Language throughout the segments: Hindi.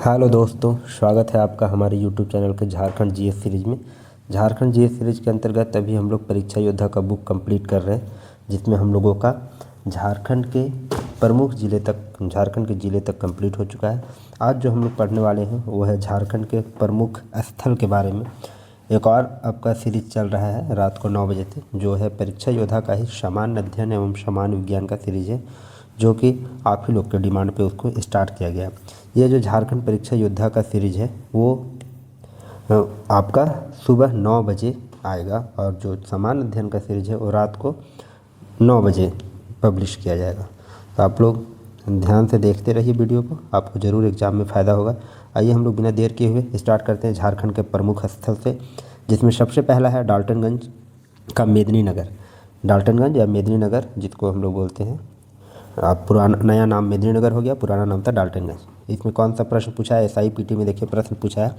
हेलो दोस्तों, स्वागत है आपका हमारे यूट्यूब चैनल के झारखंड जीएस सीरीज़ में। झारखंड जीएस सीरीज़ के अंतर्गत अभी हम लोग परीक्षा योद्धा का बुक कंप्लीट कर रहे हैं, जिसमें हम लोगों का झारखंड के प्रमुख ज़िले तक झारखंड के ज़िले तक कंप्लीट हो चुका है। आज जो हम लोग पढ़ने वाले हैं वो है झारखंड के प्रमुख स्थल के बारे में। एक और आपका सीरीज चल रहा है रात को 9 बजे से, जो है परीक्षा योद्धा का ही सामान्य अध्ययन एवं सामान्य विज्ञान का सीरीज है, जो कि आप ही लोग के डिमांड पे उसको स्टार्ट किया गया। ये जो झारखंड परीक्षा योद्धा का सीरीज है वो आपका सुबह 9 बजे आएगा, और जो सामान्य अध्ययन का सीरीज है वो रात को 9 बजे पब्लिश किया जाएगा। तो आप लोग ध्यान से देखते रहिए वीडियो को, आपको ज़रूर एग्जाम में फ़ायदा होगा। आइए हम लोग बिना देर किए हुए स्टार्ट करते हैं झारखंड के प्रमुख स्थल से, जिसमें सबसे पहला है डाल्टनगंज का मेदिनीनगर। डाल्टनगंज या मेदिनीनगर जिसको हम लोग बोलते हैं, पुराना नया नाम मेदिनीनगर हो गया, पुराना नाम था डाल्टनगंज। इसमें कौन सा प्रश्न पूछा है? SIPT में देखिए प्रश्न पूछा है,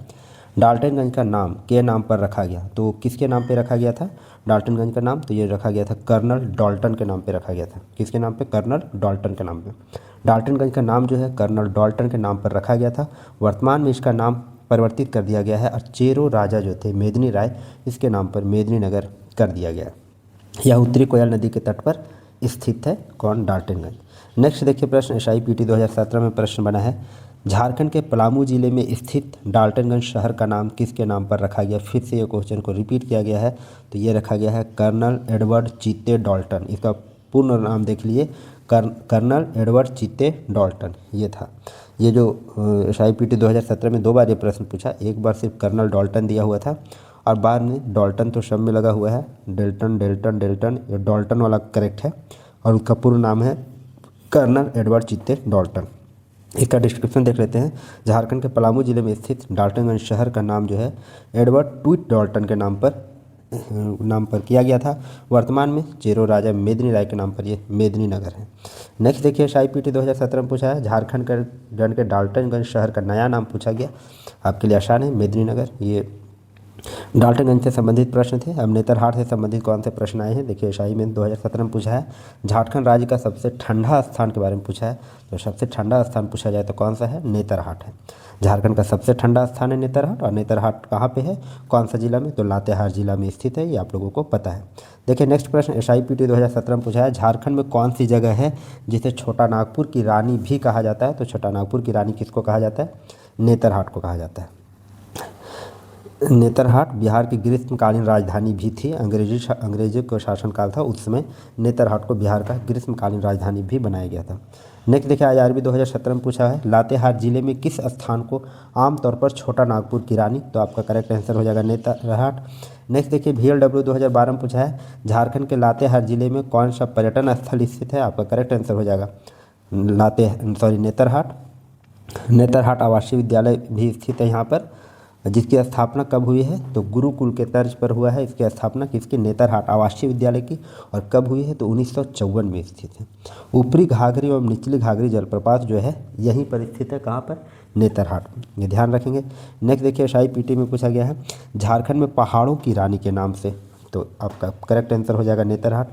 डाल्टनगंज का नाम के नाम पर रखा गया। तो किसके नाम पे रखा गया था डाल्टनगंज का नाम? तो ये रखा गया था कर्नल डाल्टन के नाम पे रखा गया था। किसके नाम पे? कर्नल डाल्टन के नाम पे। डाल्टनगंज का नाम जो है कर्नल डाल्टन के नाम पर रखा गया था। वर्तमान में इसका नाम परिवर्तित कर दिया गया है और चेरो राजा जो थे मेदिनी राय, इसके नाम पर मेदिनीनगर कर दिया गया। यह उत्तरी कोयल नदी के तट पर स्थित है। कौन? डाल्टनगंज। नेक्स्ट देखिए प्रश्न SIPT 2017 में प्रश्न बना है, झारखंड के पलामू जिले में स्थित डाल्टनगंज शहर का नाम किसके नाम पर रखा गया? फिर से ये क्वेश्चन को रिपीट किया गया है, तो ये रखा गया है कर्नल एडवर्ड चीते डाल्टन। इसका पूर्ण नाम देख लिए, कर्नल एडवर्ड चीते डाल्टन ये था। ये जो SIPT 2017 में 2 बार ये प्रश्न पूछा, एक बार सिर्फ कर्नल डाल्टन दिया हुआ था और बाद में डाल्टन तो शब्द में लगा हुआ है, डेल्टन डेल्टन डेल्टन, ये डाल्टन वाला करेक्ट है और उसका पूर्ण नाम है कर्नल एडवर्ड चीते डाल्टन। इसका डिस्क्रिप्शन देख लेते हैं। झारखंड के पलामू जिले में स्थित डाल्टनगंज शहर का नाम जो है एडवर्ड ट्वीट डाल्टन के नाम पर किया गया था। वर्तमान में चेरो राजा मेदिनी राय के नाम पर ये मेदिनीनगर है। नेक्स्ट देखिए SIPT 2017 में पूछा है, झारखंड के डाल्टनगंज शहर का नया नाम पूछा गया। आपके लिए आसान है, मेदिनीनगर। ये डाल्टनगंज से संबंधित प्रश्न थे। अब नेतरहाट से संबंधित कौन से प्रश्न आए हैं? देखिए SI में 2017 में पूछा है, झारखंड राज्य का सबसे ठंडा स्थान के बारे में पूछा है। तो सबसे ठंडा स्थान पूछा जाए तो कौन सा है? नेतरहाट है। झारखंड का सबसे ठंडा स्थान है नेतरहाट। और नेतरहाट कहाँ पे है, कौन सा जिला में? तो लातेहार जिला में स्थित है, ये आप लोगों को पता है। देखिए नेक्स्ट प्रश्न SIPT 2017 में पूछा है, झारखंड में कौन सी जगह है जिसे छोटा नागपुर की रानी भी कहा जाता है? तो छोटा नागपुर की रानी किसको कहा जाता है? नेतरहाट को कहा जाता है। नेतरहाट बिहार की ग्रीष्मकालीन राजधानी भी थी। अंग्रेजों का शासनकाल था, उस समय नेतरहाट को बिहार का ग्रीष्मकालीन राजधानी भी बनाया गया था। नेक्स्ट देखिए IRB 2017 में पूछा है, लातेहार जिले में किस स्थान को आमतौर पर छोटा नागपुर की रानी? तो आपका करेक्ट आंसर हो जाएगा नेतरहाट। नेक्स्ट देखिए VLW 2012 में पूछा है, झारखंड के लातेहार जिले में कौन सा पर्यटन स्थल स्थित है? आपका करेक्ट आंसर हो जाएगा नेतरहाट। नेतरहाट आवासीय विद्यालय भी स्थित है यहाँ पर, जिसकी स्थापना कब हुई है? तो गुरुकुल के तर्ज पर हुआ है इसकी स्थापना, किसकी? नेतरहाट आवासीय विद्यालय की। और कब हुई है? तो 1954 में स्थित है। ऊपरी घाघरी और निचली घाघरी जलप्रपात जो है यहीं पर स्थित है। कहाँ पर? नेतरहाट। ये ध्यान रखेंगे। नेक्स्ट देखिए SIPT में पूछा गया है, झारखंड में पहाड़ों की रानी के नाम से, तो आपका करेक्ट आंसर हो जाएगा नेतरहाट।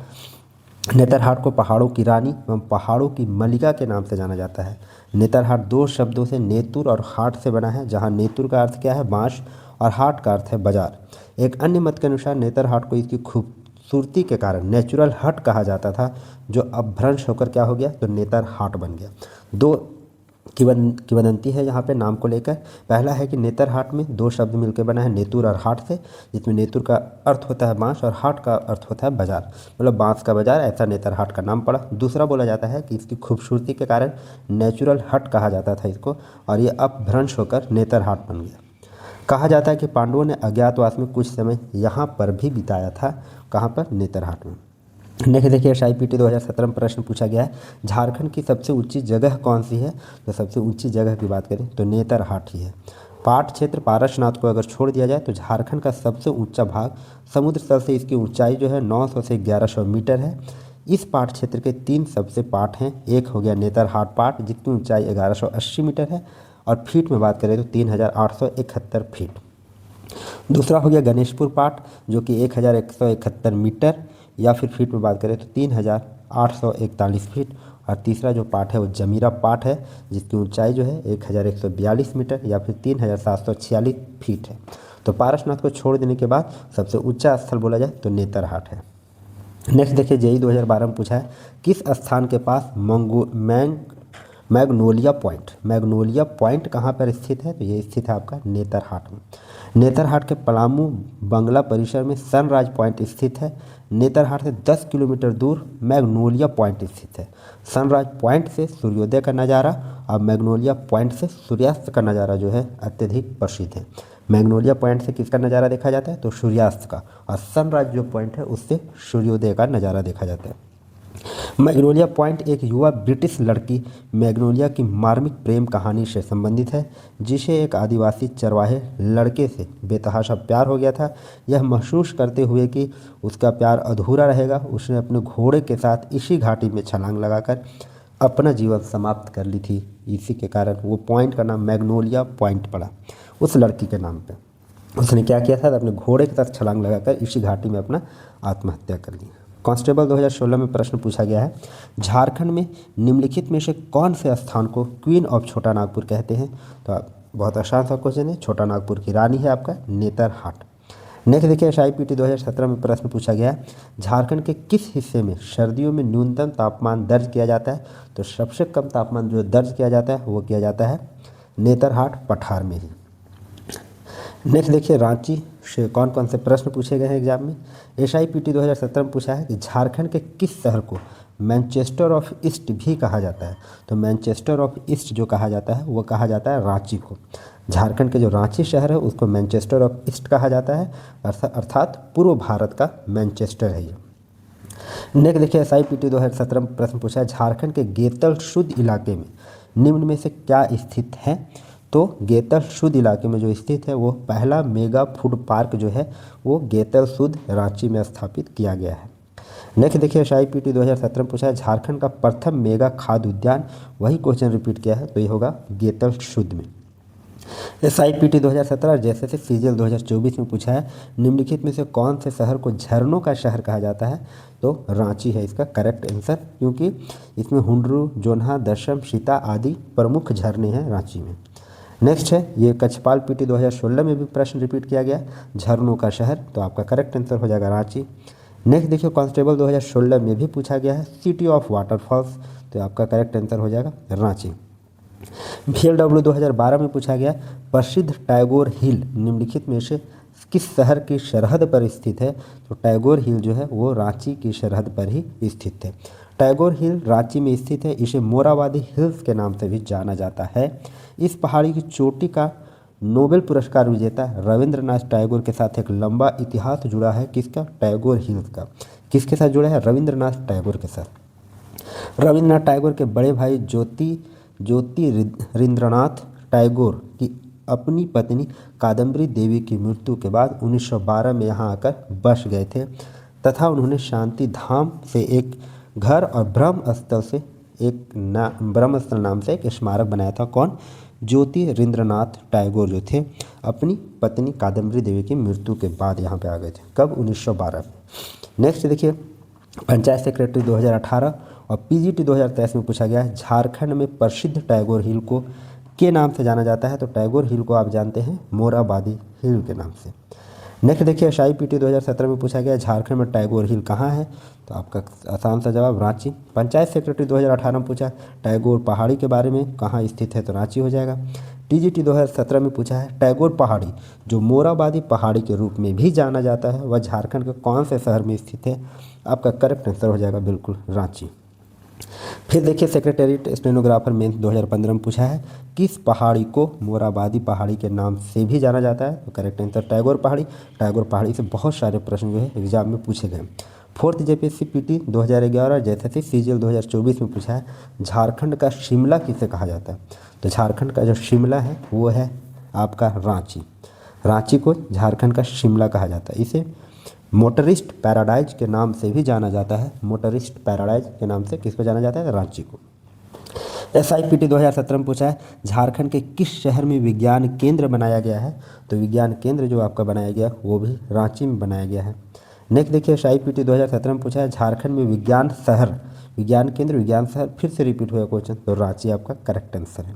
नेतरहाट को पहाड़ों की रानी एवं पहाड़ों की मलिका के नाम से जाना जाता है। नेतरहाट 2 शब्दों से नेतुर और हाट से बना है, जहां नेतुर का अर्थ क्या है? बांस, और हाट का अर्थ है बाजार। एक अन्य मत के अनुसार नेतरहाट को इसकी खूबसूरती के कारण नेचुरल हट कहा जाता था, जो अब भ्रंश होकर क्या हो गया? तो नेतरहाट बन गया। 2 किंवदंती है यहाँ पे नाम को लेकर। पहला है कि नेतरहाट में 2 शब्द मिलकर बना है, नेतुर और हाट से, जिसमें नेतुर का अर्थ होता है बांस और हाट का अर्थ होता है बाजार, मतलब बांस का बाजार, ऐसा नेतरहाट का नाम पड़ा। दूसरा बोला जाता है कि इसकी खूबसूरती के कारण नेचुरल हट कहा जाता था इसको, और ये अपभ्रंश होकर नेतरहाट बन गया। कहा जाता है कि पांडवों ने अज्ञातवास में कुछ समय यहाँ पर भी बिताया था। कहाँ पर? नेतरहाट में। नेक्स्ट देखिए SIPT 2017 में प्रश्न पूछा गया है, झारखंड की सबसे ऊंची जगह कौन सी है? तो सबसे ऊंची जगह की बात करें तो नेतरहाट ही है। पाट क्षेत्र पारसनाथ को अगर छोड़ दिया जाए तो झारखंड का सबसे ऊंचा भाग समुद्र तल से इसकी ऊंचाई जो है 900 से 1100 मीटर है। इस पाट क्षेत्र के 3 सबसे पाट हैं। एक हो गया नेतरहाट पाट, जिसकी ऊंचाई 1180 मीटर है, और फीट में बात करें तो 3871 फीट। दूसरा हो गया गणेशपुर पाट, जो कि 1171 मीटर, या फिर फीट में बात करें तो 3841 फीट। और तीसरा जो पार्ट है वो जमीरा पार्ट है, जिसकी ऊंचाई जो है 1142 मीटर या फिर 3746 फीट है। तो पारसनाथ को छोड़ देने के बाद सबसे ऊंचा स्थल बोला जाए तो नेतरहाट है। नेक्स्ट देखिए, जेईई 2012 में पूछा है किस स्थान के पास मैग्नोलिया पॉइंट कहाँ पर स्थित है, तो ये स्थित है आपका नेतरहाट में। नेतरहाट के पलामू बंगला परिसर में सनराइज पॉइंट स्थित है। नेतरहाट से 10 किलोमीटर दूर मैग्नोलिया पॉइंट स्थित है। सनराइज पॉइंट से सूर्योदय का नज़ारा और मैग्नोलिया पॉइंट से सूर्यास्त का नज़ारा जो है अत्यधिक प्रसिद्ध है। मैग्नोलिया पॉइंट से किसका नज़ारा देखा जाता है, तो सूर्यास्त का, और सनराइज जो पॉइंट है उससे सूर्योदय का नज़ारा देखा जाता है। मैग्नोलिया पॉइंट एक युवा ब्रिटिश लड़की मैग्नोलिया की मार्मिक प्रेम कहानी से संबंधित है, जिसे एक आदिवासी चरवाहे लड़के से बेतहाशा प्यार हो गया था। यह महसूस करते हुए कि उसका प्यार अधूरा रहेगा, उसने अपने घोड़े के साथ इसी घाटी में छलांग लगाकर अपना जीवन समाप्त कर ली थी। इसी के कारण वो पॉइंट का नाम मैग्नोलिया पॉइंट पड़ा उस लड़की के नाम पे। उसने क्या किया था, अपने घोड़े के साथ छलांग लगाकर इसी घाटी में अपना आत्महत्या कर ली। कांस्टेबल 2016 में प्रश्न पूछा गया है, झारखंड में निम्नलिखित में से कौन से स्थान को क्वीन ऑफ छोटा नागपुर कहते हैं, तो बहुत आसान सा क्वेश्चन है, छोटा नागपुर की रानी है आपका नेतरहाट। नेक्स्ट देखिए, SIPT 2017 में प्रश्न पूछा गया है, झारखंड के किस हिस्से में सर्दियों में न्यूनतम तापमान दर्ज किया जाता है, तो सबसे कम तापमान जो दर्ज किया जाता है वो किया जाता है नेतरहाट पठार में ही। नेक्स्ट देखिए, रांची से कौन कौन से प्रश्न पूछे गए हैं एग्जाम में। SIPT 2017 में पूछा है कि झारखंड के किस शहर को मैनचेस्टर ऑफ ईस्ट भी कहा जाता है, तो मैनचेस्टर ऑफ ईस्ट जो कहा जाता है वो कहा जाता है रांची को। झारखंड के जो रांची शहर है उसको मैनचेस्टर ऑफ ईस्ट कहा जाता है, अर्थात पूर्व भारत का मैनचेस्टर है ये। नेक्स्ट देखिए, SIPT 2017 में प्रश्न पूछा है, झारखंड के गेतल शुद्ध इलाके में निम्न में से क्या स्थित है, तो गेतल शुद्ध इलाके में जो स्थित है वो पहला मेगा फूड पार्क जो है वो गेतल शुद्ध रांची में स्थापित किया गया है। नेक्स्ट देखिए, SIPT 2017 में पूछा है, झारखंड का प्रथम मेगा खाद्य उद्यान, वही क्वेश्चन रिपीट किया है, तो ये होगा गेतल शुद्ध में। SIPT 2017 जैसे से CGL 2024 में पूछा है, निम्नलिखित में से कौन से शहर को झरनों का शहर कहा जाता है, तो रांची है इसका करेक्ट आंसर, क्योंकि इसमें हुंडरू, जोन्हा, दशम, सीता आदि प्रमुख झरने हैं रांची में। नेक्स्ट है ये कछपाल PT 2016 में भी प्रश्न रिपीट किया गया, झरनों का शहर, तो आपका करेक्ट आंसर हो जाएगा रांची। नेक्स्ट देखिए, कांस्टेबल 2016 में भी पूछा गया है सिटी ऑफ वाटरफॉल्स, तो आपका करेक्ट आंसर हो जाएगा रांची। VLW 2012 में पूछा गया प्रसिद्ध टैगोर हिल निम्नलिखित में से किस शहर की सरहद पर स्थित है, तो टैगोर हिल जो है वो रांची की सरहद पर ही स्थित है। टैगोर हिल रांची में स्थित है, इसे मोराबादी हिल्स के नाम से भी जाना जाता है। इस पहाड़ी की चोटी का नोबेल पुरस्कार विजेता रविंद्रनाथ टैगोर के साथ एक लंबा इतिहास जुड़ा है, किसका, टैगोर हिल्स का। किसके साथ जुड़ा है, रविंद्रनाथ टैगोर के साथ। रविंद्रनाथ टैगोर के बड़े भाई ज्योतिरिंद्रनाथ टैगोर की अपनी पत्नी कादम्बरी देवी की मृत्यु के बाद 1912 में यहाँ आकर बस गए थे तथा उन्होंने शांति धाम से एक घर और ब्रह्मस्थल नाम से एक स्मारक बनाया था। कौन, ज्योतिरिंद्रनाथ टैगोर जो थे अपनी पत्नी कादम्बरी देवी की मृत्यु के बाद यहाँ पे आ गए थे, कब, 1912 में। नेक्स्ट देखिए, पंचायत सेक्रेटरी 2018 और PGT 2023 में पूछा गया है, झारखंड में प्रसिद्ध टैगोर हिल को के नाम से जाना जाता है, तो टैगोर हिल को आप जानते हैं मोराबादी हिल के नाम से। नेक्स्ट देखिए, SIPT 2017 में पूछा गया झारखंड में टैगोर हिल कहाँ है, तो आपका आसान सा जवाब रांची। पंचायत सेक्रेटरी 2018 में पूछा टैगोर पहाड़ी के बारे में कहाँ स्थित है, तो रांची हो जाएगा। TGT 2017 में पूछा है टैगोर पहाड़ी जो मोराबादी पहाड़ी के रूप में भी जाना जाता है वह झारखंड के कौन से शहर में स्थित है, आपका करेक्ट आंसर हो जाएगा बिल्कुल रांची। फिर देखिए, सेक्रेटेरिएट स्टेनोग्राफर मेंस 2015 में पूछा है किस पहाड़ी को मोराबादी पहाड़ी के नाम से भी जाना जाता है, तो करेक्ट आंसर टैगोर पहाड़ी। टैगोर पहाड़ी से बहुत सारे प्रश्न जो है एग्जाम में पूछे गए। फोर्थ JPSC PT 2011 जैसे CGL 2024 में पूछा है झारखंड का शिमला किसे कहा जाता है, तो झारखंड का जो शिमला है वो है आपका रांची। रांची को झारखंड का शिमला कहा जाता है। इसे मोटरिस्ट पैराडाइज के नाम से भी जाना जाता है। मोटरिस्ट पैराडाइज के नाम से किसको जाना जाता है, रांची को। SIPT 2017 में पूछा है झारखंड के किस शहर में विज्ञान केंद्र बनाया गया है, तो विज्ञान केंद्र जो आपका बनाया गया वो भी रांची में बनाया गया है। नेक्स्ट देखिए SIPT 2017 में पूछा है झारखंड में विज्ञान शहर, विज्ञान केंद्र, विज्ञान शहर फिर से रिपीट हुआ क्वेश्चन, तो रांची आपका करेक्ट आंसर है।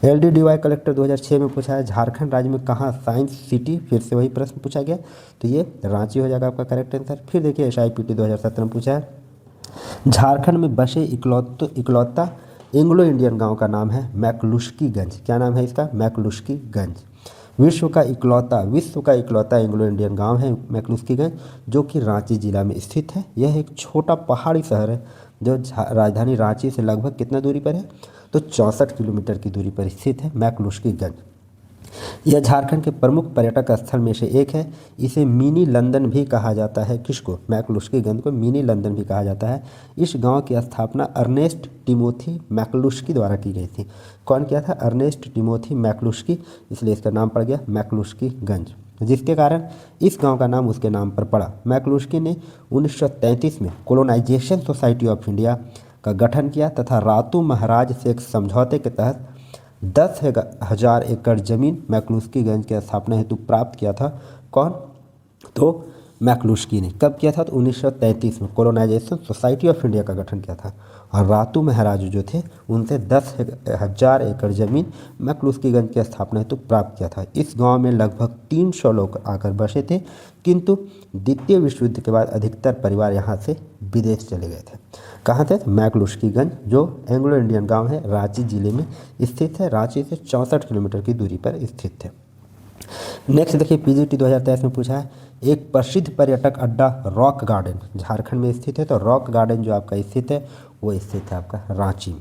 LDDY कलेक्टर 2006 में पूछा है झारखंड राज्य में कहाँ साइंस सिटी, फिर से वही प्रश्न पूछा गया, तो ये रांची हो जाएगा आपका करेक्ट आंसर। फिर देखिए SIPT 2017 में पूछा है झारखंड में बसे इकलौता एंग्लो इंडियन गांव का नाम है मैकलुस्कीगंज। क्या नाम है इसका? मैकलुस्कीगंज। विश्व का इकलौता एंग्लो इंडियन गांव है मैकलुस्कीगंज, जो कि रांची जिला में स्थित है। यह एक छोटा पहाड़ी शहर है जो राजधानी रांची से लगभग कितना दूरी पर है? तो 64 किलोमीटर की दूरी पर स्थित है मैकलुस्कीगंज। यह झारखंड के प्रमुख पर्यटक स्थल में से एक है। इसे मिनी लंदन भी कहा जाता है। किसको? मैकलुस्कीगंज को मिनी लंदन भी कहा जाता है। इस गांव की स्थापना अर्नेस्ट टिमोथी मैकलुस्की द्वारा की गई थी। कौन किया था? अर्नेस्ट टिमोथी मैकलुस्की, इसलिए इसका नाम पड़ गया मैकलुस्कीगंज, जिसके कारण इस गांव का नाम उसके नाम पर पड़ा। मैकलुस्की ने 1933 में कोलोनाइजेशन सोसाइटी ऑफ इंडिया का गठन किया तथा रातू महाराज से एक समझौते के तहत 10,000 एकड़ जमीन मैकलुस्कीगंज की स्थापना हेतु प्राप्त किया था। कौन? तो मैकलुस्की ने। कब किया था? तो 1933 में कोलोनाइजेशन सोसाइटी ऑफ इंडिया का गठन किया था और रातू महाराज जो थे उनसे 10,000 एकड़ ज़मीन मैकलुस्कीगंज की स्थापना हेतु प्राप्त किया था। इस गांव में लगभग 300 लोग आकर बसे थे, किंतु द्वितीय विश्व युद्ध के बाद अधिकतर परिवार यहाँ से विदेश चले गए थे। कहाँ थे? मैकलुस्कीगंज, जो एंग्लो इंडियन गांव है, रांची जिले में स्थित है। रांची से 64 किलोमीटर की दूरी पर स्थित है। नेक्स्ट देखिए PGT 2023 में पूछा है एक प्रसिद्ध पर्यटक अड्डा रॉक गार्डन झारखंड में स्थित है। तो रॉक गार्डन जो आपका स्थित है वो स्थित है आपका रांची में।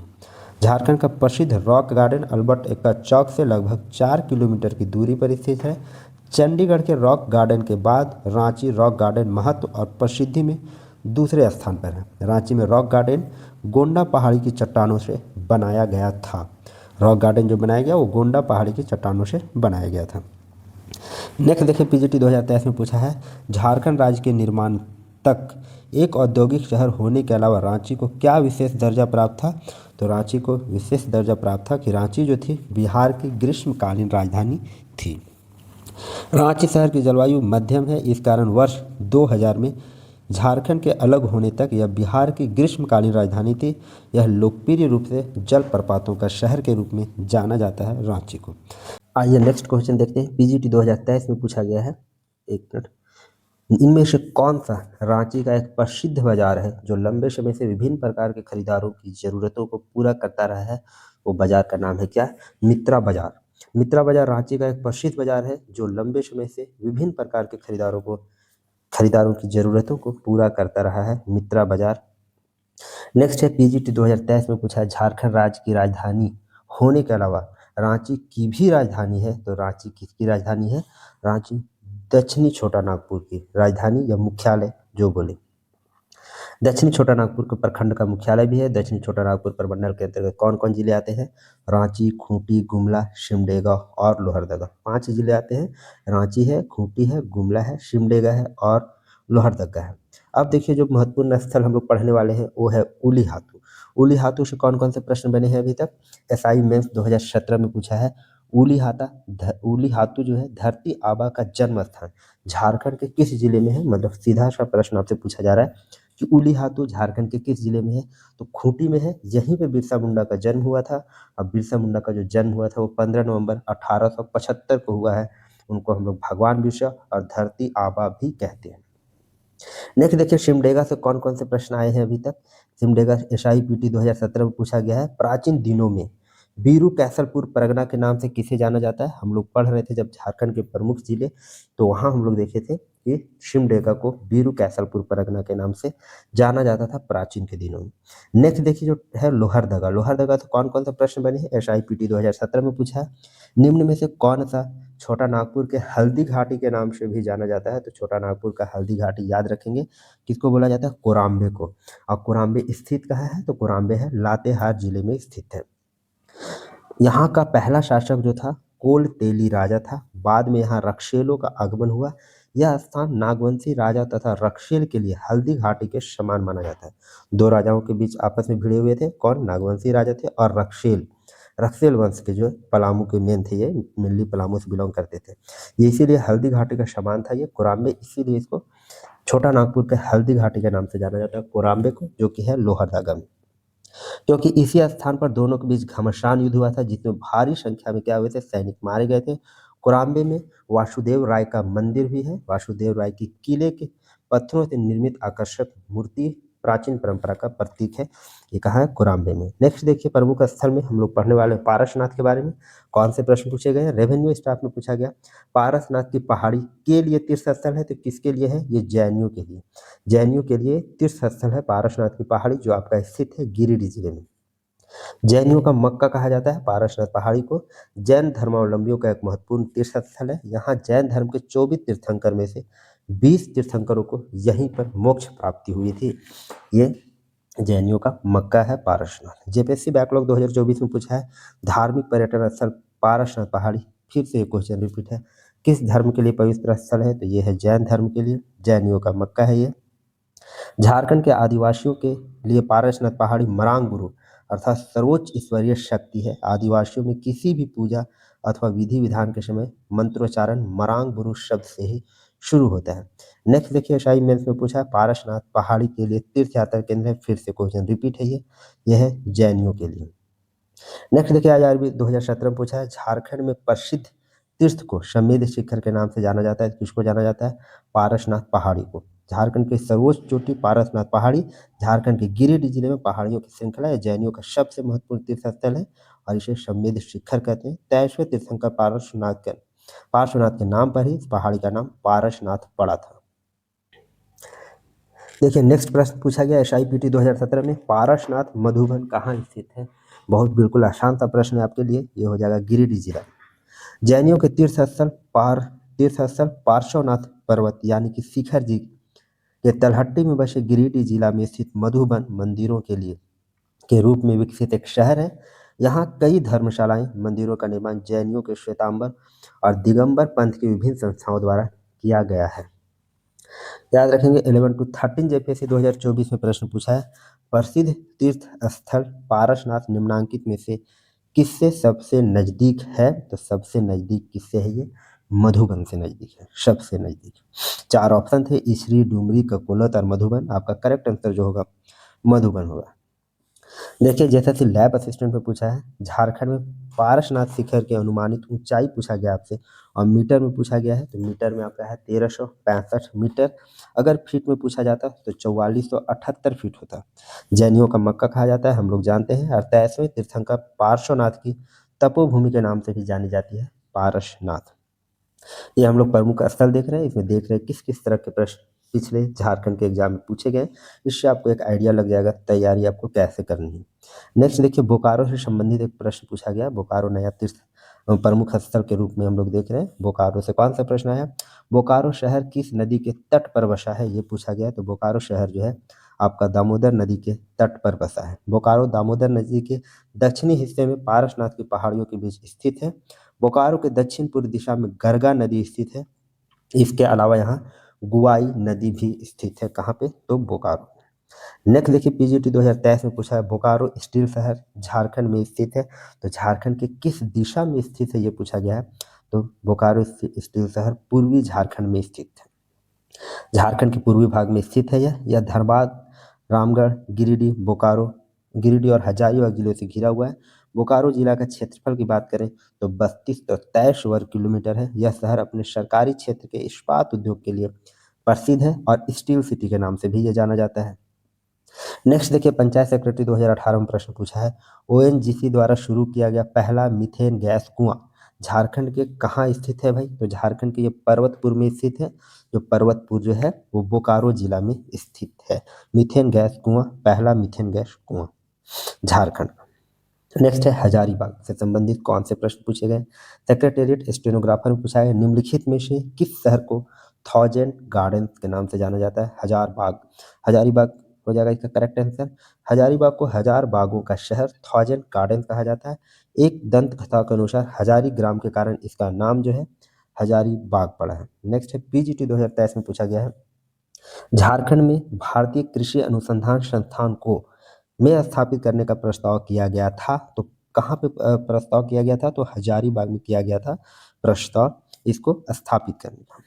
झारखंड का प्रसिद्ध रॉक गार्डन अल्बर्ट एक्का चौक से लगभग 4 किलोमीटर की दूरी पर स्थित है। चंडीगढ़ के रॉक गार्डन के बाद रांची रॉक गार्डन महत्व और प्रसिद्धि में दूसरे स्थान पर है। रांची में रॉक गार्डन गोंडा पहाड़ी की चट्टानों से बनाया गया था। रॉक गार्डन जो बनाया गया वो गोंडा पहाड़ी की चट्टानों से बनाया गया था। नेक्स्ट देखिए PGT 2023 में पूछा है झारखंड राज्य के निर्माण तक एक औद्योगिक शहर होने के अलावा रांची को क्या विशेष दर्जा प्राप्त था? तो रांची को विशेष दर्जा प्राप्त था कि रांची जो थी बिहार की ग्रीष्मकालीन राजधानी थी। रांची शहर की जलवायु मध्यम है, इस कारण वर्ष 2000 में झारखंड के अलग होने तक यह बिहार की ग्रीष्मकालीन राजधानी थी। यह लोकप्रिय रूप से जलप्रपातों का शहर के रूप में जाना जाता है रांची को। आइए नेक्स्ट क्वेश्चन देखते हैं। PGT 2023 में पूछा गया है, एक मिनट, इनमें से कौन सा रांची का एक प्रसिद्ध बाजार है जो लंबे समय से विभिन्न प्रकार के खरीदारों की जरूरतों को पूरा करता रहा है? वो बाजार का नाम है क्या? मित्रा बाजार। मित्रा बाजार रांची का एक प्रसिद्ध बाजार है जो लंबे समय से विभिन्न प्रकार के खरीदारों की जरूरतों को पूरा करता रहा है, मित्रा बाजार। नेक्स्ट है PGT 2023 में पूछा है झारखंड राज्य की राजधानी होने के अलावा रांची की भी राजधानी है। तो रांची किसकी राजधानी है? रांची दक्षिणी छोटा नागपुर की राजधानी या मुख्यालय जो बोले। दक्षिणी छोटा नागपुर के प्रखंड का मुख्यालय भी है। दक्षिणी छोटा नागपुर प्रमंडल के अंतर्गत कौन कौन जिले आते हैं? रांची, खूंटी, गुमला, सिमडेगा और लोहरदगा। 5 जिले आते हैं। रांची है, खूंटी है, गुमला है, सिमडेगा है और लोहरदगा है। अब देखिए जो महत्वपूर्ण स्थल हम लोग पढ़ने वाले हैं वो है उलीहातू। उलीहातू से कौन कौन से प्रश्न बने हैं अभी तक? SI मेंस 2017 में पूछा है उलीहातू जो है धरती आबा का जन्म स्थान झारखंड के किस जिले में है? मतलब सीधा सा प्रश्न आपसे पूछा जा रहा है कि उलीहातू झारखंड के किस जिले में है? तो खूंटी में है। यहीं पे बिरसा मुंडा का जन्म हुआ था। अब बिरसा मुंडा का जो जन्म हुआ था वो 15 नवंबर 1875 को हुआ है। उनको हम लोग भगवान बिरसा और धरती आबा भी कहते हैं। नेक्स्ट देखिए सिमडेगा से कौन कौन से प्रश्न आए हैं अभी तक? सिमडेगा SIPT 2017 में पूछा गया है प्राचीन दिनों में बीरू कैसलपुर परगना के नाम से किसे जाना जाता है? हम लोग पढ़ रहे थे जब झारखंड के प्रमुख जिले, तो वहाँ हम लोग देखे थे कि सिमडेगा को बीरू कैसलपुर परगना के नाम से जाना जाता था प्राचीन के दिनों में। नेक्स्ट देखिए जो है लोहरदगा। लोहरदगा तो कौन कौन सा प्रश्न बने हैं? SIPT 2017 में पूछा है निम्न में से कौन सा छोटा नागपुर के हल्दी घाटी के नाम से भी जाना जाता है? तो छोटा नागपुर का हल्दी घाटी याद रखेंगे किसको बोला जाता है? कोराम्बे को। और कोराम्बे स्थित कहाँ है? तो कोराम्बे है लातेहार जिले में स्थित है। यहाँ का पहला शासक जो था कोल तेली राजा था। बाद में यहाँ रक्षेलों का आगमन हुआ। यह स्थान नागवंशी राजा तथा रक्षेल के लिए हल्दी घाटी के समान माना जाता है। 2 राजाओं के बीच आपस में भिड़े हुए थे। कौन? नागवंशी राजा थे और रक्षेल वंश के जो पलामू के मेन थे, ये मेनली पलामू से बिलोंग करते थे। ये इसीलिए हल्दी घाटी का समान था ये कोराम्बे, इसीलिए इसको छोटा नागपुर के हल्दी घाटी के नाम से जाना जाता है कोराम्बे को, जो कि है लोहरदगा में, क्योंकि इसी स्थान पर दोनों के बीच घमासान युद्ध हुआ था, जिसमें भारी संख्या में क्या हुए थे, सैनिक मारे गए थे। कोराम्बे में वासुदेव राय का मंदिर भी है। वासुदेव राय की किले के पत्थरों से निर्मित आकर्षक मूर्ति प्राचीन परंपरा का प्रतीक है। ये कहाँ है, कोराम्बे में। नेक्स्ट देखिए, प्रमुख स्थल में हम लोग पढ़ने वाले हैं पारसनाथ के बारे में। कौन से प्रश्न पूछे गए हैं, रेवेन्यू स्टाफ में पूछा गया। पारसनाथ की पहाड़ी के लिए तीर्थ स्थल है, तो किसके लिए है, ये जैनियों के लिए। जैनियों के लिए तीर्थ स्थल है पारसनाथ की पहाड़ी, जो आपका स्थित है गिरिडीह जिले में। जैनियों का मक्का कहा जाता है पारसनाथ पहाड़ी को। जैन धर्मावलंबियों का एक महत्वपूर्ण तीर्थ स्थल है। यहाँ जैन धर्म के 24 तीर्थंकर में से 20 तीर्थंकरों को यहीं पर मोक्ष प्राप्ति हुई थी। ये जैनियों का मक्का है पारसनाथ। जेपीएससी बैकलॉग 2024 में पूछा है, धार्मिक पर्यटन स्थल पारसनाथ पहाड़ी, फिर से क्वेश्चन रिपीट है, किस धर्म के लिए पवित्र स्थल है, तो ये है जैन धर्म के लिए। जैनियों का मक्का है ये। झारखंड के आदिवासियों के लिए पारसनाथ पहाड़ी मरांग गुरु अर्थात सर्वोच्च ईश्वरीय शक्ति है। आदिवासियों में किसी भी पूजा अथवा विधि विधान के समय मंत्रोच्चारण मरांग गुरु शब्द से ही शुरू होता है। नेक्स्ट देखिए, शाही मेंस में पूछा है, पारसनाथ पहाड़ी के लिए तीर्थ यात्रा केंद्र है, फिर से क्वेश्चन रिपीट है ये है जैनियों के लिए। नेक्स्ट देखिए, IRB 2017 में पूछा है, झारखंड में प्रसिद्ध तीर्थ को समेध शिखर के नाम से जाना जाता है। किसको जाना जाता है, पारसनाथ पहाड़ी को। झारखंड की सर्वोच्च चोटी पारसनाथ पहाड़ी झारखंड के गिरिडीह जिले में पहाड़ियों की श्रृंखला है। जैनियों का सबसे महत्वपूर्ण तीर्थ स्थल है और इसे समेध शिखर कहते हैं। 23वें तीर्थंकर पार्श्वनाथ के नाम पर ही इस पहाड़ी का नाम पारसनाथ पड़ा था। देखिए, नेक्स्ट प्रश्न पूछा गया SIPT 2017 में, पारसनाथ मधुबन कहाँ स्थित है। बहुत बिल्कुल आसान सा प्रश्न है आपके लिए, ये हो जाएगा गिरिडीह जिला। जैनियों के तीर्थस्थल पार्श्वनाथ पर्वत यानी कि शिखर जी के तलहट्टी में बसे गिरिडीह जिला में स्थित मधुबन मंदिरों के लिए के रूप में विकसित एक शहर है। यहाँ कई धर्मशालाएं, मंदिरों का निर्माण जैनियों के श्वेतांबर और दिगंबर पंथ की विभिन्न संस्थाओं द्वारा किया गया है। याद रखेंगे 11 to 13 जेपीएससी 2024 में प्रश्न पूछा है, प्रसिद्ध तीर्थ स्थल पारसनाथ निम्नांकित में से किससे सबसे नजदीक है, तो सबसे नजदीक किससे है, ये मधुबन से नजदीक है, सबसे नजदीक। 4 ऑप्शन थे, इसरी, डुमरी, ककोलत और मधुबन। आपका करेक्ट आंसर जो होगा मधुबन होगा। देखिए, जैसा कि लैब असिस्टेंट में पूछा है, झारखंड में पारसनाथ शिखर की अनुमानित ऊंचाई पूछा गया आपसे और मीटर में पूछा गया है, तो मीटर में आपका है 1365 मीटर। अगर फीट में पूछा जाता तो 4478 फीट होता। जैनियों का मक्का कहा जाता है, हम लोग जानते हैं। और 23वें तीर्थंकर पार्श्वनाथ की तपोभूमि के नाम से भी जानी जाती है पारसनाथ। ये हम लोग प्रमुख स्थल देख रहे हैं, इसमें देख रहे हैं किस किस तरह के प्रश्न पिछले झारखंड के एग्जाम में पूछे गए। इससे आपको एक आइडिया लग जाएगा तैयारी आपको कैसे करनी है। नेक्स्ट देखिए, बोकारो से संबंधित एक प्रश्न पूछा गया। बोकारो नया तीर्थ प्रमुख स्थल के रूप में हम लोग देख रहे हैं। बोकारो से कौन सा प्रश्न आया, बोकारो शहर किस नदी के तट पर बसा है, ये पूछा गया। तो बोकारो शहर जो है आपका दामोदर नदी के तट पर बसा है। बोकारो दामोदर नदी के दक्षिणी हिस्से में पारसनाथ की पहाड़ियों के बीच स्थित है। बोकारो के दक्षिण पूर्व दिशा में गरगा नदी स्थित है। इसके अलावा यहाँ गुआई नदी भी स्थित है, कहाँ पे, तो बोकारो। नेक्स्ट देखिए, PGT 2023 में पूछा है, बोकारो स्टील शहर झारखंड में स्थित है, तो झारखंड के किस दिशा में स्थित है, ये पूछा गया है। तो बोकारो स्टील शहर पूर्वी झारखंड में स्थित है। झारखंड के पूर्वी भाग में स्थित है यह धनबाद, रामगढ़, गिरिडीह, बोकारो, गिरिडीह और हजारीबाग जिलों से घिरा हुआ है। बोकारो जिला का क्षेत्रफल की बात करें तो 3223 वर्ग किलोमीटर है। यह शहर अपने सरकारी क्षेत्र के इस्पात उद्योग के लिए प्रसिद्ध है और स्टील सिटी के नाम से भी यह जाना जाता है। नेक्स्ट देखिए, पंचायत सेक्रेटरी 2018 में प्रश्न पूछा है, ONGC द्वारा शुरू किया गया पहला मीथेन गैस कुआं झारखंड के कहाँ स्थित है भाई, तो झारखंड के ये पर्वतपुर में स्थित है। जो पर्वतपुर जो है वो बोकारो जिला में स्थित है। मीथेन गैस कुआं, पहला मीथेन गैस कुआं झारखंड। नेक्स्ट है, हजारीबाग से संबंधित कौन से प्रश्न पूछे गए। सेक्रेटेरिएट स्टेनोग्राफर में पूछा है, निम्नलिखित में से किस शहर को 1000 गार्डन के नाम से जाना जाता है। हजारीबाग हो जाएगा इसका करेक्ट आंसर। हजारीबाग को 1000 बागों का शहर 1000 गार्डन कहा जाता है। एक दंत कथा के अनुसार हजारी ग्राम के कारण इसका नाम जो है हजारीबाग पड़ा है। नेक्स्ट है, PGT 2023 में पूछा गया है, झारखंड में भारतीय कृषि अनुसंधान संस्थान को में स्थापित करने का प्रस्ताव किया गया था, तो कहाँ पे प्रस्ताव किया गया था, तो हजारीबाग में किया गया था प्रस्ताव इसको स्थापित करने का।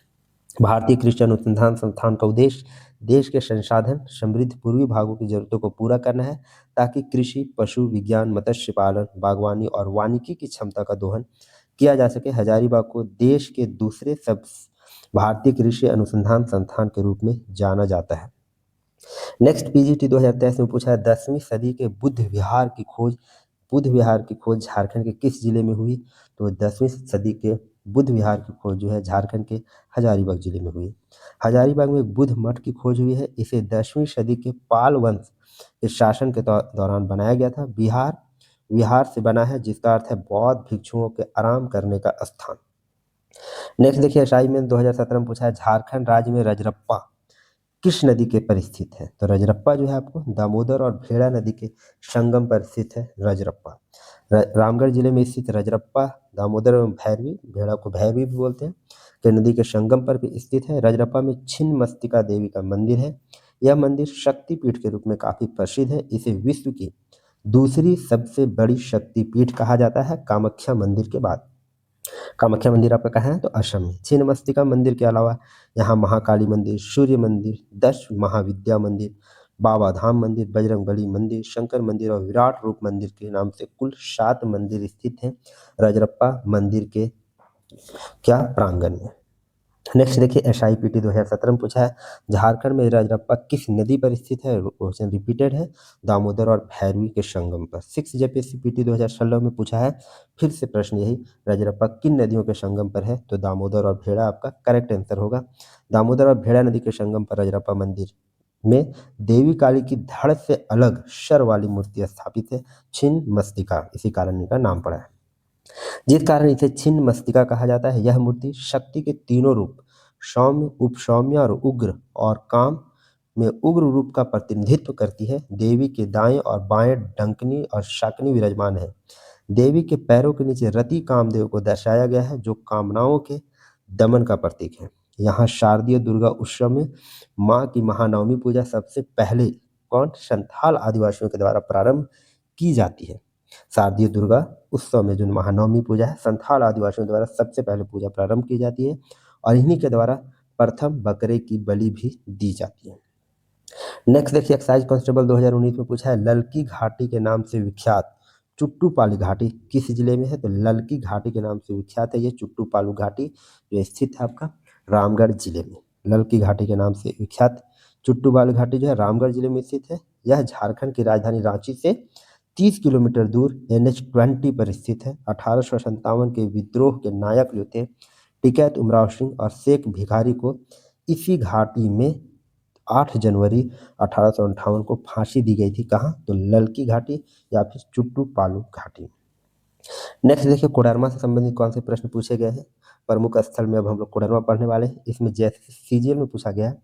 भारतीय कृषि अनुसंधान संस्थान का उद्देश्य देश के संसाधन समृद्ध पूर्वी भागों की जरूरतों को पूरा करना है, ताकि कृषि, पशु विज्ञान, मत्स्य पालन, बागवानी और वानिकी की क्षमता का दोहन किया जा सके। हजारीबाग को देश के दूसरे सब भारतीय कृषि अनुसंधान संस्थान के रूप में जाना जाता है। नेक्स्ट पीजीटी 2023 में पूछा है 10वीं सदी के बुद्ध विहार की खोज झारखंड के किस जिले में हुई? तो 10वीं सदी के बुद्ध विहार की खोज जो है झारखंड के हजारीबाग जिले में हुई। हजारीबाग में एक बुद्ध मठ की खोज हुई है। इसे 10वीं सदी के पाल वंश के शासन के दौरान बनाया गया था। विहार से बना है, जिसका अर्थ है बौद्ध भिक्षुओं के आराम करने का स्थान। नेक्स्ट देखिए असाइनमेंट 2017 में पूछा है झारखंड राज्य में रजरप्पा किस नदी के पर स्थित है? तो रजरप्पा जो है आपको दामोदर और भेड़ा नदी के संगम पर स्थित है रजरप्पा। रामगढ़ जिले में स्थित रजरप्पा दामोदर एवं भैरवी, भेड़ा को भैरवी भी बोलते हैं, के नदी के संगम पर भी स्थित है। रजरप्पा में छिन्नमस्तिका देवी का मंदिर है। यह मंदिर शक्तिपीठ के रूप में काफी प्रसिद्ध है। इसे विश्व की दूसरी सबसे बड़ी शक्तिपीठ कहा जाता है, कामाख्या मंदिर के बाद। कामाख्या मंदिर आपका कहाँ है? तो असम में। छिन्नमस्तिका मंदिर के अलावा यहाँ महाकाली मंदिर, सूर्य मंदिर, 10 महाविद्या मंदिर, बाबा धाम मंदिर, बजरंगबली मंदिर, शंकर मंदिर और विराट रूप मंदिर के नाम से कुल 7 मंदिर स्थित हैं रजरप्पा मंदिर के क्या प्रांगण में। नेक्स्ट देखिए SIPT 2017 में पूछा है झारखंड में रजरप्पा किस नदी पर स्थित है? क्वेश्चन रिपीटेड है, दामोदर और भैरवी के संगम पर। 6 JPSC PT 2016 में पूछा है, फिर से प्रश्न यही, रजरप्पा किन नदियों के संगम पर है? तो दामोदर और भेड़ा आपका करेक्ट आंसर होगा। दामोदर और भेड़ा नदी के संगम पर रजरप्पा मंदिर में देवी काली की धड़ से अलग शर वाली मूर्ति स्थापित है, छिन्नमस्तिका, इसी कारण इनका नाम पड़ा है, जिस कारण इसे छिन्नमस्तिका कहा जाता है। यह मूर्ति शक्ति के तीनों रूप सौम्य, उपसौम्य और उग्र और काम में उग्र रूप का प्रतिनिधित्व करती है। देवी के दाएं और बाएं डंकनी और शाकनी विराजमान है। देवी के पैरों के नीचे रति कामदेव को दर्शाया गया है, जो कामनाओं के दमन का प्रतीक है। यहाँ शारदीय दुर्गा उत्सव में माँ की महानवमी पूजा सबसे पहले संथाल आदिवासियों के द्वारा प्रारंभ की जाती है। शारदीय दुर्गा उत्सव में जो महानवमी पूजा है संथाल आदिवासियों द्वारा सबसे पहले पूजा प्रारंभ की जाती है और इन्हीं के द्वारा प्रथम बकरे की बलि भी दी जाती है। नेक्स्ट देखिए एक्साइज कांस्टेबल 2019 में पूछा है ललकी घाटी के नाम से विख्यात चुट्टूपाली घाटी किस जिले में है? तो ललकी घाटी के नाम से विख्यात है ये चुट्टूपालू घाटी, जो स्थित है आपका रामगढ़ जिले में। ललकी घाटी के नाम से विख्यात चुट्टूपालू घाटी जो है रामगढ़ जिले में स्थित है। यह झारखंड की राजधानी रांची से 30 किलोमीटर दूर NH-20 पर स्थित है। 1857 के विद्रोह के नायक जो थे टिकैत उमराव सिंह और शेख भिखारी को इसी घाटी में 8 जनवरी 1858 को फांसी दी गई थी। कहाँ? तो ललकी घाटी या फिर चुट्टूपालू घाटी। नेक्स्ट देखिए कोडरमा से संबंधित कौन से प्रश्न पूछे गए हैं। प्रमुख स्थल में अब हम लोग कोडरमा पढ़ने वाले हैं। इसमें जैसे CGL में पूछा गया है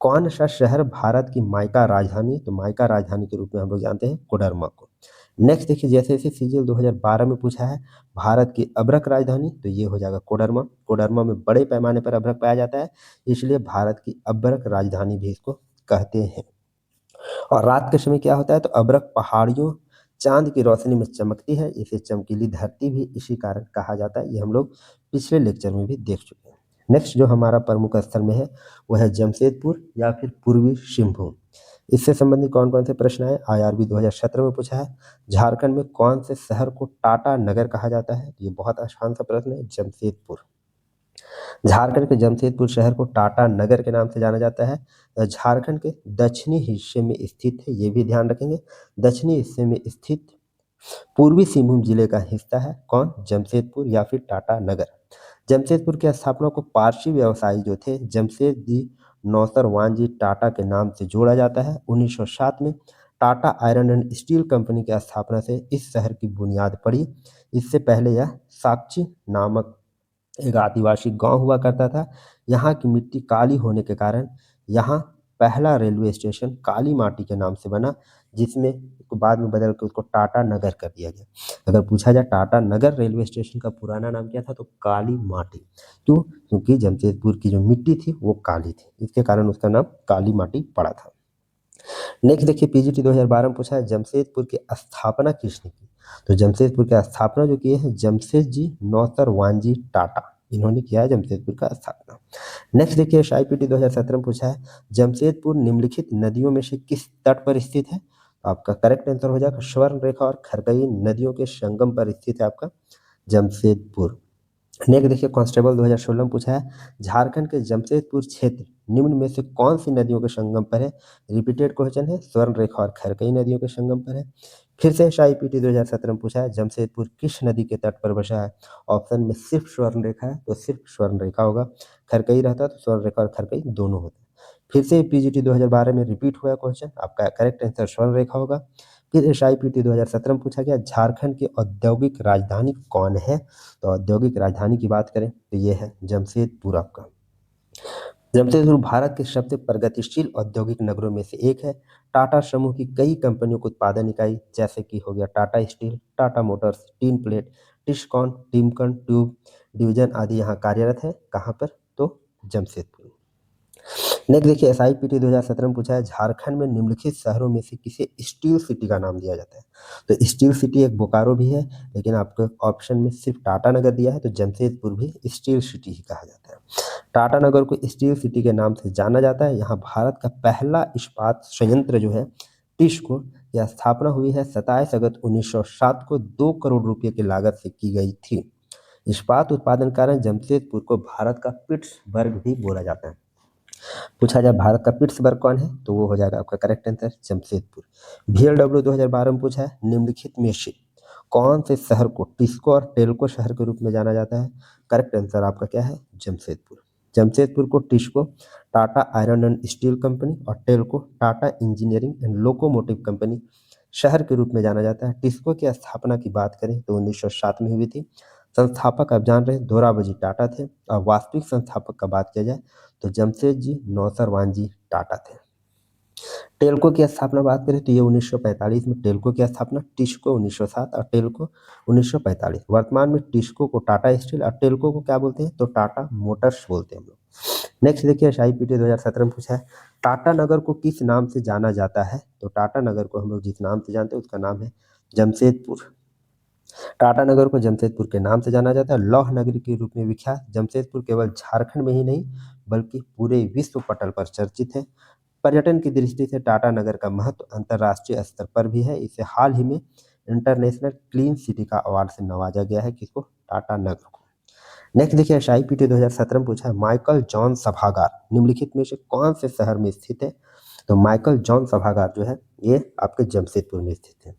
कौन सा शहर भारत की माइका राजधानी, तो माइका राजधानी के रूप में हम लोग जानते हैं कोडरमा को। नेक्स्ट देखिए जैसे CGL 2012 में पूछा है भारत की अभ्रक राजधानी, तो ये हो जाएगा कोडरमा। कोडरमा में बड़े पैमाने पर अभ्रक पाया जाता है, इसलिए भारत की अभ्रक राजधानी भी इसको कहते हैं। और रात के समय क्या होता है, तो अभ्रक पहाड़ियों चांद की रोशनी में चमकती है, इसे चमकीली धरती भी इसी कारण कहा जाता है। ये हम लोग पिछले लेक्चर में भी देख चुके हैं। नेक्स्ट जो हमारा प्रमुख स्थल में है वह है जमशेदपुर या फिर पूर्वी सिंहभूम। इससे संबंधित कौन कौन से प्रश्न आए? IRB 2017 में पूछा है झारखंड में कौन से शहर को टाटा नगर कहा जाता है? ये बहुत आसान सा प्रश्न है, जमशेदपुर। झारखंड के जमशेदपुर शहर को टाटा नगर के नाम से जाना जाता है। झारखंड के दक्षिणी हिस्से में स्थित है, ये भी ध्यान रखेंगे। दक्षिणी हिस्से में स्थित पूर्वी सिंहभूम जिले का हिस्सा है कौन? जमशेदपुर या फिर टाटा नगर। जमशेदपुर की स्थापना को पारसी व्यवसायी जो थे जमशेद जी नौसरवान जी टाटा के नाम से जोड़ा जाता है। 1907 में Tata iron and steel company की स्थापना से इस शहर की बुनियाद पड़ी। इससे पहले यह साक्षी नामक एक आदिवासी गांव हुआ करता था। यहाँ की मिट्टी काली होने के कारण यहाँ पहला रेलवे स्टेशन काली माटी के नाम से बना, जिसमें बाद में बदल के उसको टाटा नगर कर दिया गया। अगर पूछा जाए टाटा नगर रेलवे स्टेशन का पुराना नाम क्या था, तो काली माटी। क्यों? क्योंकि जमशेदपुर की जो मिट्टी थी वो काली थी, इसके कारण उसका नाम काली माटी पड़ा था। नेक्स्ट देखिए PGT 2012 में पूछा है जमशेदपुर की स्थापना किसने की? तो जमशेदपुर की स्थापना जो की है जमशेद जी नौसरवान जी टाटा, इन्होंने किया है जमशेदपुर का स्थापना। नेक्स्ट देखिए SIPT 2017 में पूछा है जमशेदपुर निम्नलिखित नदियों में से किस तट पर स्थित है। तो आपका करेक्ट आंसर हो जाएगा स्वर्ण रेखा और खरकई नदियों के संगम पर स्थित है आपका जमशेदपुर। नेक्स्ट देखिए कांस्टेबल 2016 में पूछा है झारखंड के जमशेदपुर क्षेत्र निम्न में से कौन सी नदियों के संगम पर है। रिपीटेड क्वेश्चन है, स्वर्ण रेखा और खरकई नदियों के संगम पर है। फिर से SIPT 2017 में पूछा है जमशेदपुर किस नदी के तट पर बसा है। ऑप्शन में सिर्फ स्वर्ण रेखा है तो सिर्फ स्वर्ण रेखा होगा, खरकई रहता तो स्वर्ण रेखा और खरकई दोनों होते। फिर से PGT 2012 में रिपीट हुआ क्वेश्चन, आपका करेक्ट आंसर स्वर्ण रेखा होगा। फिर SIPT 2017 में पूछा गया झारखंड की औद्योगिक राजधानी कौन है। तो औद्योगिक राजधानी की बात करें तो ये है जमशेदपुर आपका। जमशेदपुर भारत के सबसे प्रगतिशील औद्योगिक नगरों में से एक है। टाटा समूह की कई कंपनियों को उत्पादन इकाई जैसे कि हो गया Tata steel, Tata Motors, tin plate, Tiscon, Timken tube division आदि यहाँ कार्यरत है। कहाँ पर, तो जमशेदपुर। नेक्स्ट देखिए SIPT 2017 में पूछा है झारखंड में निम्नलिखित शहरों में से किसे स्टील सिटी का नाम दिया जाता है। तो स्टील सिटी एक बोकारो भी है, लेकिन आपको ऑप्शन में सिर्फ टाटा नगर दिया है तो जमशेदपुर भी स्टील सिटी ही कहा जाता है। टाटा नगर को स्टील सिटी के नाम से जाना जाता है। यहाँ भारत का पहला इस्पात संयंत्र जो है टिस्को, यह स्थापना हुई है 27 अगस्त 1907 को 2 करोड़ रुपए की लागत से की गई थी। इस्पात उत्पादन कारण जमशेदपुर को भारत का पिट्सबर्ग भी बोला जाता है। पूछा जाए भारत का पिट्सबर्ग कौन है, तो वो हो जाएगा आपका करेक्ट आंसर जमशेदपुर। VLW 2012 में पूछा है निम्नलिखित में से कौन से शहर को टिस्को और टेल्को शहर के रूप में जाना जाता है। करेक्ट आंसर आपका क्या है, जमशेदपुर। जमशेदपुर को TISCO Tata iron and steel company और TELCO Tata engineering and locomotive company शहर के रूप में जाना जाता है। टिस्को की स्थापना की बात करें तो 1907 में हुई थी। संस्थापक आप जान रहे हैं दोराबजी टाटा थे, और वास्तविक संस्थापक का बात किया जाए तो जमशेद जी नौसरवान जी टाटा थे। टेल्को की स्थापना बात करें तो ये 1945 में टेल्को की स्थापना, टिस्को 1907 और टेल्को 1945। वर्तमान में टिस्को को टाटा स्टील और टेल्को को क्या बोलते हैं, तो टाटा मोटर्स बोलते हैं हम लोग। नेक्स्ट देखिए SIPT 2017 में पूछा है टाटा नगर को किस नाम से जाना जाता है। तो टाटा नगर को हम लोग जिस नाम से जानते हैं उसका नाम है जमशेदपुर। टाटा नगर को जमशेदपुर के नाम से जाना जाता है। लौह नगरी के रूप में विख्यात जमशेदपुर केवल झारखंड में ही नहीं बल्कि पूरे विश्व पटल पर चर्चित है। पर्यटन की दृष्टि से टाटा नगर का महत्व अंतर्राष्ट्रीय स्तर पर भी है। इसे हाल ही में इंटरनेशनल क्लीन सिटी का अवार्ड से नवाजा गया है, किसको, टाटा नगर को। नेक्स्ट देखिए SIPT 2017 में पूछा है माइकल जॉन सभागार निम्नलिखित में से कौन से शहर में स्थित है। तो माइकल जॉन सभागार जो है ये आपके जमशेदपुर में स्थित है।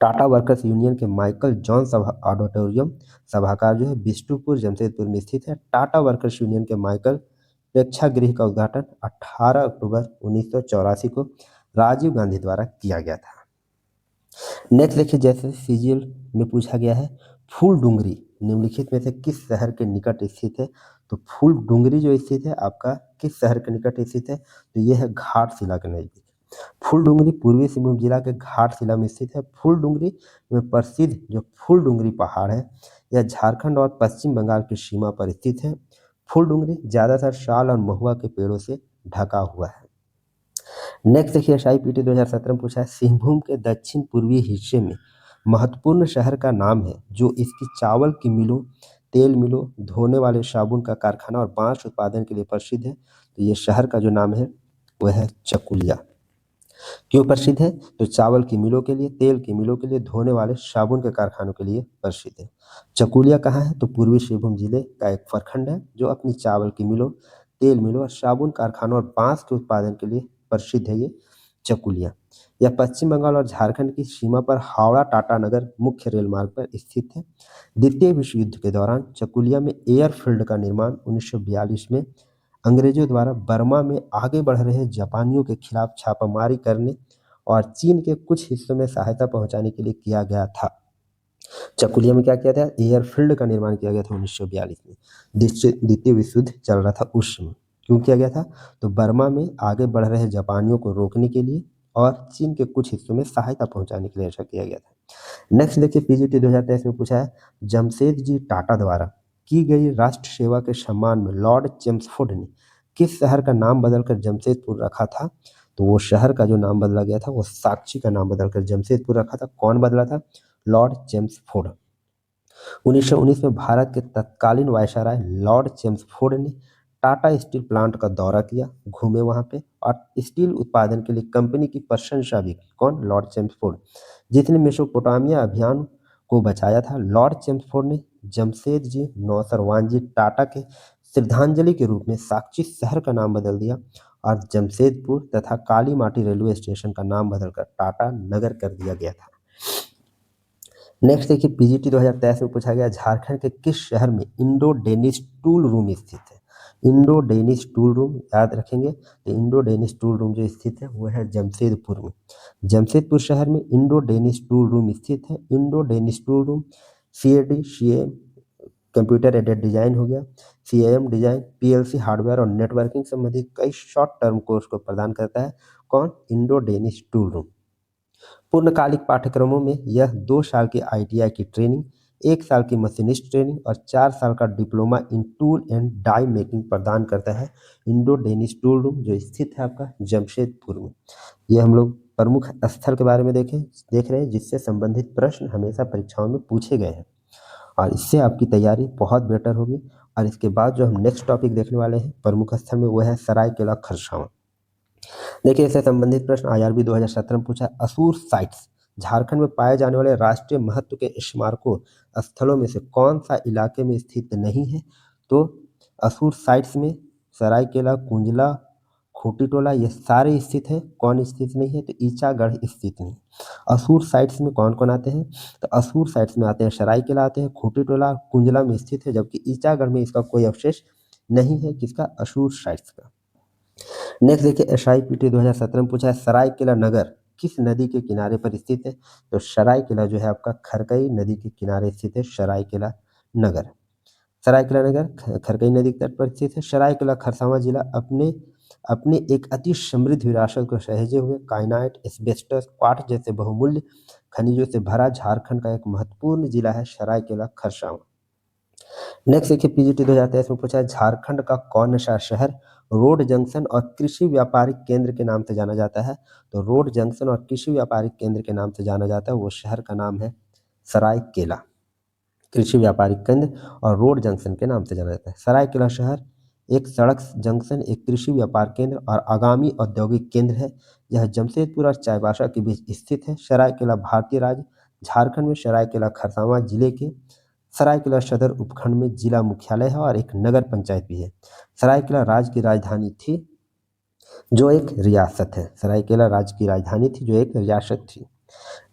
टाटा वर्कर्स यूनियन के माइकल जॉन सभा ऑडिटोरियम सभागार जो है बिष्टुपुर जमशेदपुर में स्थित है। टाटा वर्कर्स यूनियन के माइकल प्रेक्षागृह का उद्घाटन 18 अक्टूबर 1984 को राजीव गांधी द्वारा किया गया था। नेक्स्ट देखिए जैसे सीजीएल में पूछा गया है फूल डुंगरी निम्नलिखित में से किस शहर के निकट स्थित है। तो फूल डुंगरी जो स्थित है आपका किस शहर के निकट स्थित है, तो यह है घाटशिला के नजदीक। फूल डुंगरी पूर्वी सिंहभूम जिला के घाटशिला में स्थित है। फूल डुंगरी में प्रसिद्ध जो फूल डुंगरी पहाड़ है यह झारखंड और पश्चिम बंगाल की सीमा पर स्थित है। फूल डुंगरी ज्यादातर साल और महुआ के पेड़ों से ढका हुआ है। नेक्स्ट देखिए SIPT 2017 में पूछा है सिंहभूम के दक्षिण पूर्वी हिस्से में महत्वपूर्ण शहर का नाम है जो इसकी चावल की मिलों, तेल मिलों, धोने वाले साबुन का कारखाना और बांस उत्पादन के लिए प्रसिद्ध है। तो ये शहर का जो नाम है वह है चकुलिया। क्यों प्रसिद्ध है, तो चावल की मिलों के लिए, तेल की मिलों के लिए, धोने वाले साबुन के कारखानों के लिए प्रसिद्ध है। चकुलिया कहाँ है, तो पूर्वी सिंहभूम जिले का एक प्रखंड है जो अपनी चावल की मिलों, तेल मिलों और साबुन कारखानों और बांस के उत्पादन के लिए प्रसिद्ध है ये चकुलिया। यह पश्चिम बंगाल और झारखंड की सीमा पर हावड़ा टाटा नगर मुख्य रेल मार्ग पर स्थित है। द्वितीय विश्व युद्ध के दौरान चकुलिया में एयरफील्ड का निर्माण 1942 में अंग्रेजों द्वारा बर्मा में आगे बढ़ रहे जापानियों के खिलाफ छापामारी करने और चीन के कुछ हिस्सों में सहायता पहुंचाने के लिए किया गया था। चकुलिया में क्या किया था, एयरफील्ड का निर्माण किया गया था 1942 में। द्वितीय विश्व युद्ध चल रहा था उस समय। क्यों किया गया था, तो बर्मा में आगे बढ़ रहे जापानियों को रोकने के लिए और चीन के कुछ हिस्सों में सहायता पहुंचाने के लिए ऐसा किया गया था। नेक्स्ट देखिए PGT 2023 में पूछा है जमशेद जी टाटा द्वारा की गई राष्ट्र सेवा के सम्मान में लॉर्ड चेम्सफोर्ड ने किस शहर का नाम बदलकर जमशेदपुर रखा था। तो वो शहर का जो नाम बदला गया था वो साक्षी का नाम बदलकर जमशेदपुर रखा था। कौन बदला था, लॉर्ड चेम्सफोर्ड। 1919 में भारत के तत्कालीन वायसराय लॉर्ड चेम्सफोर्ड ने टाटा स्टील प्लांट का दौरा किया, घूमे वहां पे और स्टील उत्पादन के लिए कंपनी की प्रशंसा भी की। कौन? लॉर्ड चेम्सफोर्ड, जिसने मेसोपोटामिया अभियान को बचाया था। लॉर्ड चेम्सफोर्ड ने जमशेदजी नौसरवानजी टाटा के श्रद्धांजलि के रूप में साक्षी शहर का नाम बदल दिया और जमशेदपुर तथा काली माटी रेलवे स्टेशन का नाम बदलकर टाटा नगर कर दिया गया था। नेक्स्ट देखिए, पीजीटी 2023 में पूछा गया, झारखंड के किस शहर में इंडो डेनिश टूल रूम स्थित है? इंडो डेनिश टूल रूम याद रखेंगे, तो इंडो डेनिश टूल रूम जो स्थित है वो है जमशेदपुर में। जमशेदपुर शहर में इंडो डेनिश टूल रूम स्थित है। Indo Danish tool room CAD CAM computer aided design हो गया, CAM डिजाइन, PLC हार्डवेयर और नेटवर्किंग संबंधी कई शॉर्ट टर्म कोर्स को प्रदान करता है। कौन? Indo Danish tool room. पूर्णकालिक पाठ्यक्रमों में यह 2 साल की ITI की ट्रेनिंग, 1 साल की मशीनिस्ट ट्रेनिंग और 4 साल का diploma in tool and die making प्रदान करता है। इंडो डेनिश टूल रूम जो स्थित है आपका जमशेदपुर में। ये हम लोग प्रमुख स्थल के बारे में देख रहे हैं जिससे संबंधित प्रश्न हमेशा परीक्षाओं में पूछे गए हैं और इससे आपकी तैयारी बहुत बेटर होगी। और इसके बाद जो हम नेक्स्ट टॉपिक देखने वाले हैं प्रमुख स्थल में, वो है सरायकेला खरसावां। देखिए, इससे संबंधित प्रश्न IRB 2017 में पूछा है, असुर साइट्स झारखंड में पाए जाने वाले राष्ट्रीय महत्व के स्मारकों स्थलों में से कौन सा इलाके में स्थित नहीं है? तो असुर साइट्स में सरायकेला, कुंजला, खूंटी टोला ये सारे स्थित हैं। कौन स्थित नहीं है? तो ईचागढ़ स्थित नहीं। असुर साइट्स में कौन कौन आते हैं? तो असुर साइट्स में आते हैं सरायकेला, आते हैं खूंटी टोला, कुंजला में स्थित है, जबकि ईचागढ़ में इसका कोई अवशेष नहीं है। किसका? असुर साइट्स का। नेक्स्ट देखिए, SIPT 2017 में पूछा है, सरायकेला नगर किस नदी के किनारे पर स्थित है? तो सरायकेला जो है आपका खरकई नदी के किनारे स्थित है। सरायकेला नगर, सरायकेला नगर खरकई नदी के तट पर स्थित है। सरायकेला खरसावां जिला अपने अपने एक अति समृद्ध विरासत को सहेजे हुए काइनाइट, एस्बेस्टस, क्वार्ट्ज जैसे बहुमूल्य खनिजों से भरा झारखंड का एक महत्वपूर्ण जिला है सरायकेला खरसावां। नेक्स्ट देखिए, PGT 2023 में पूछा है, झारखंड का कौन सा शहर रोड जंक्शन और कृषि व्यापारिक केंद्र के नाम से जाना जाता है? तो रोड जंक्शन और कृषि व्यापारिक केंद्र के नाम से जाना जाता है वो शहर का नाम है सरायकेला। कृषि व्यापारिक केंद्र और रोड जंक्शन के नाम से जाना जाता है। सरायकेला शहर एक सड़क जंक्शन, एक कृषि व्यापार केंद्र और आगामी औद्योगिक केंद्र है। यह जमशेदपुर और चाईबासा के बीच स्थित है। सरायकेला भारतीय राज्य झारखंड में सरायकेला खरसावां जिले के सरायकेला सदर उपखंड में जिला मुख्यालय है और एक नगर पंचायत भी है। सरायकेला राज्य की राजधानी थी जो एक रियासत है। सरायकेला राज्य की राजधानी थी जो एक रियासत थी।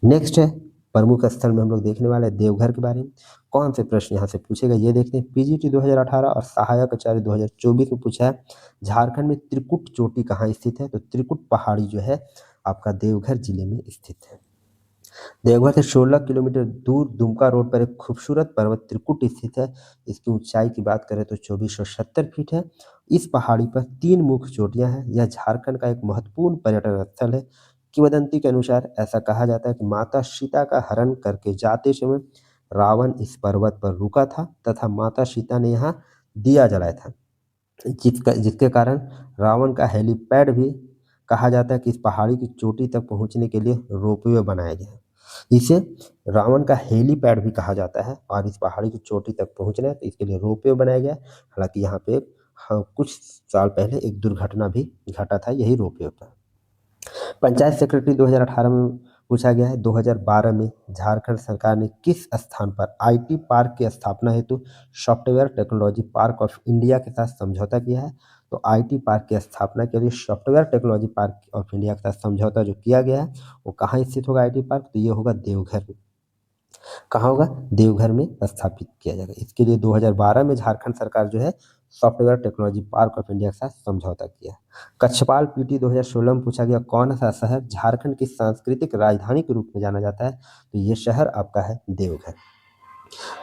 नेक्स्ट है प्रमुख स्थल में हम लोग देखने वाले हैं देवघर के बारे में। कौन से प्रश्न यहाँ से पूछेगा ये देखते हैं। PGT 2018 और सहायक आचार्य 2024 में पूछा है, झारखंड में त्रिकुट चोटी कहाँ स्थित है? तो त्रिकुट पहाड़ी जो है आपका देवघर जिले में स्थित है। देवघर से 16 किलोमीटर दूर दुमका रोड पर एक खूबसूरत पर्वत त्रिकुट स्थित है। इसकी ऊंचाई की बात करें तो 2470 फीट है। इस पहाड़ी पर 3 मुख्य चोटियां हैं। यह झारखंड का एक महत्वपूर्ण पर्यटन स्थल है। किंवदंती के अनुसार ऐसा कहा जाता है कि माता सीता का हरण करके जाते समय रावण इस पर्वत पर रुका था तथा माता सीता ने यहाँ दिया जलाया था, जिसके कारण रावण का हेलीपैड भी कहा जाता है कि इस पहाड़ी की चोटी तक पहुंचने के लिए रोपवे बनाया गया है। इसे रावण का हेलीपैड भी कहा जाता है और इस पहाड़ी की चोटी तक पहुंचना है तो इसके लिए रोपवे बनाया गया। हालांकि यहाँ पे कुछ साल पहले एक दुर्घटना भी घटा था यही रोपवे पर। पंचायत सेक्रेटरी 2018 में पूछा गया है, 2012 में झारखंड सरकार ने किस स्थान पर IT पार्क की स्थापना हेतु software technology park of India के साथ समझौता किया है? तो IT पार्क की स्थापना के लिए software technology park of India के साथ समझौता जो किया गया है वो कहाँ स्थित होगा IT पार्क? तो ये होगा देवघर में। कहाँ होगा? देवघर में स्थापित किया जाएगा। इसके लिए 2012 में झारखंड सरकार जो है software technology park of India के साथ समझौता किया। कक्षपाल PT 2016 में पूछा गया, कौन सा शहर झारखंड की सांस्कृतिक राजधानी के रूप में जाना जाता है? तो ये शहर आपका है देवघर।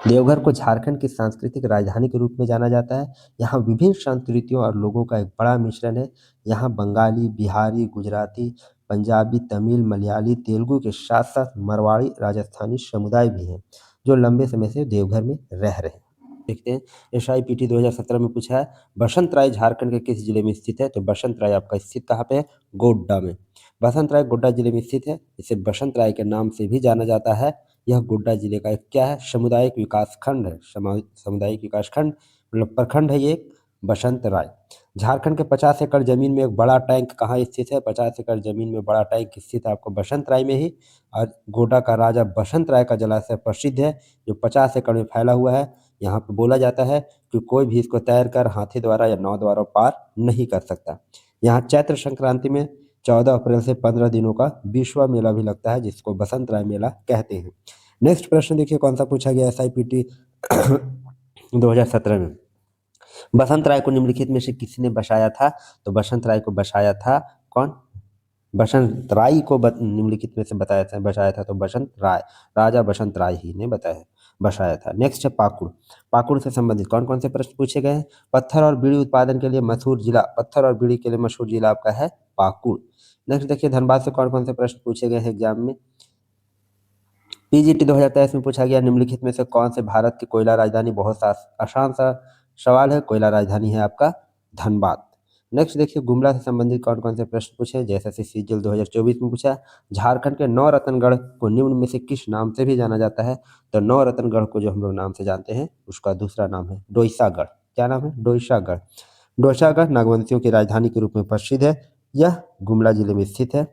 देवघर को झारखंड की सांस्कृतिक राजधानी के रूप में जाना जाता है। यहाँ विभिन्न संस्कृतियों और लोगों का एक बड़ा मिश्रण है। यहाँ बंगाली, बिहारी, गुजराती, पंजाबी, तमिल, मलयाली, तेलुगु के साथ साथ मरवाड़ी, राजस्थानी समुदाय भी हैं जो लंबे समय से देवघर में रह रहे हैं। देखते हैं SIPT 2017 में पूछा है, बसंत राय झारखंड के किस जिले में स्थित है? तो बसंत राय आपका स्थित कहाँ पे है? गोड्डा में। बसंत राय गोड्डा जिले में स्थित है। इसे बसंत राय के नाम से भी जाना जाता है। यह गोड्डा जिले का एक क्या है, सामुदायिक विकास खंड है। सामुदायिक विकास खंड मतलब प्रखंड है ये, बसंत राय। झारखंड के 50 एकड़ जमीन में एक बड़ा टैंक कहाँ स्थित है? 50 एकड़ जमीन में बड़ा टैंक स्थित है आपको बसंत राय में ही। और गोड्डा का राजा बसंत राय का जलाशय प्रसिद्ध है, जो 50 एकड़ में फैला हुआ है। यहाँ पे बोला जाता है कि कोई भी इसको तैर कर हाथी द्वारा या नाव द्वारा पार नहीं कर सकता। यहाँ चैत्र संक्रांति में 14 अप्रैल से 15 दिनों का विश्व मेला भी लगता है, जिसको बसंत राय मेला कहते हैं। नेक्स्ट प्रश्न देखिए कौन सा पूछा गया SIPT 2017 में। बसंत राय को निम्नलिखित में से किसने बसाया था? तो बसंत राय को बसाया था कौन? बसंत राय को निम्नलिखित में से बसाया था तो बसंत राय, राजा बसंत राय ही ने बसाया था। नेक्स्ट है पाकुड़। पाकुड़ से संबंधित कौन कौन से प्रश्न पूछे गए हैं? पत्थर और बीड़ी उत्पादन के लिए मशहूर जिला, पत्थर और बीड़ी के लिए मशहूर जिला आपका है पाकुड़। नेक्स्ट देखिए धनबाद से कौन कौन से प्रश्न पूछे गए हैं एग्जाम में। PGT 2023 में पूछा गया निम्नलिखित में से कौन से भारत की कोयला राजधानी, बहुत सा आसान सा सवाल है, कोयला राजधानी है आपका धनबाद। नेक्स्ट देखिए गुमला से संबंधित कौन कौन से प्रश्न पूछे, जैसे CGL 2024 में पूछा झारखंड के नौरत्नगढ़ को निम्न में से किस नाम से भी जाना जाता है? तो नौरत्नगढ़ को जो हम लोग नाम से जानते हैं उसका दूसरा नाम है डोईसागढ़। क्या नाम है? डोईसागढ़। डोईसागढ़ नागवंशियों की राजधानी के रूप में प्रसिद्ध है, यह गुमला जिले में स्थित है।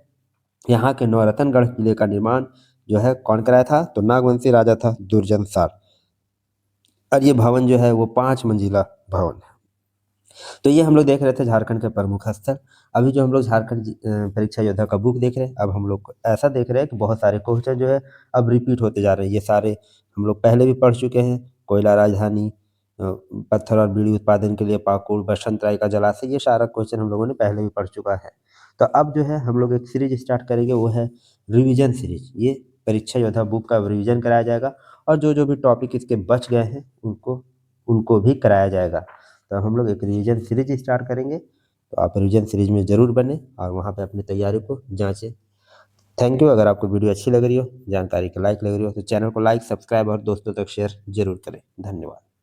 यहाँ के नौरत्नगढ़ किले का निर्माण जो है कौन कराया था? तो नागवंशी राजा था दुर्जनसार। और ये भवन जो है वो 5 मंजिला भवन है। तो ये हम लोग देख रहे थे झारखंड के प्रमुख स्थल। अभी जो हम लोग झारखंड परीक्षा योद्धा का बुक देख रहे हैं, अब हम लोग ऐसा देख रहे हैं कि बहुत सारे क्वेश्चन जो है अब रिपीट होते जा रहे हैं। ये सारे हम लोग पहले भी पढ़ चुके हैं। कोयला राजधानी, पत्थर और बीड़ी उत्पादन के लिए पाकुड़, बसंत राय का जलाशय, ये सारा क्वेश्चन हम लोगों ने पहले भी पढ़ चुका है। तो अब जो है हम लोग एक सीरीज स्टार्ट करेंगे, वो है रिवीजन सीरीज। ये परीक्षा योद्धा बुक का रिवीजन कराया जाएगा और जो जो भी टॉपिक इसके बच गए हैं उनको उनको भी कराया जाएगा। तो हम लोग एक रिवीजन सीरीज स्टार्ट करेंगे, तो आप रिवीजन सीरीज में ज़रूर बने और वहाँ पे अपनी तैयारी को जांचें। Thank you. अगर आपको वीडियो अच्छी लग रही हो, जानकारी को लाइक लग रही हो, तो चैनल को लाइक, सब्सक्राइब और दोस्तों तक शेयर जरूर करें। धन्यवाद।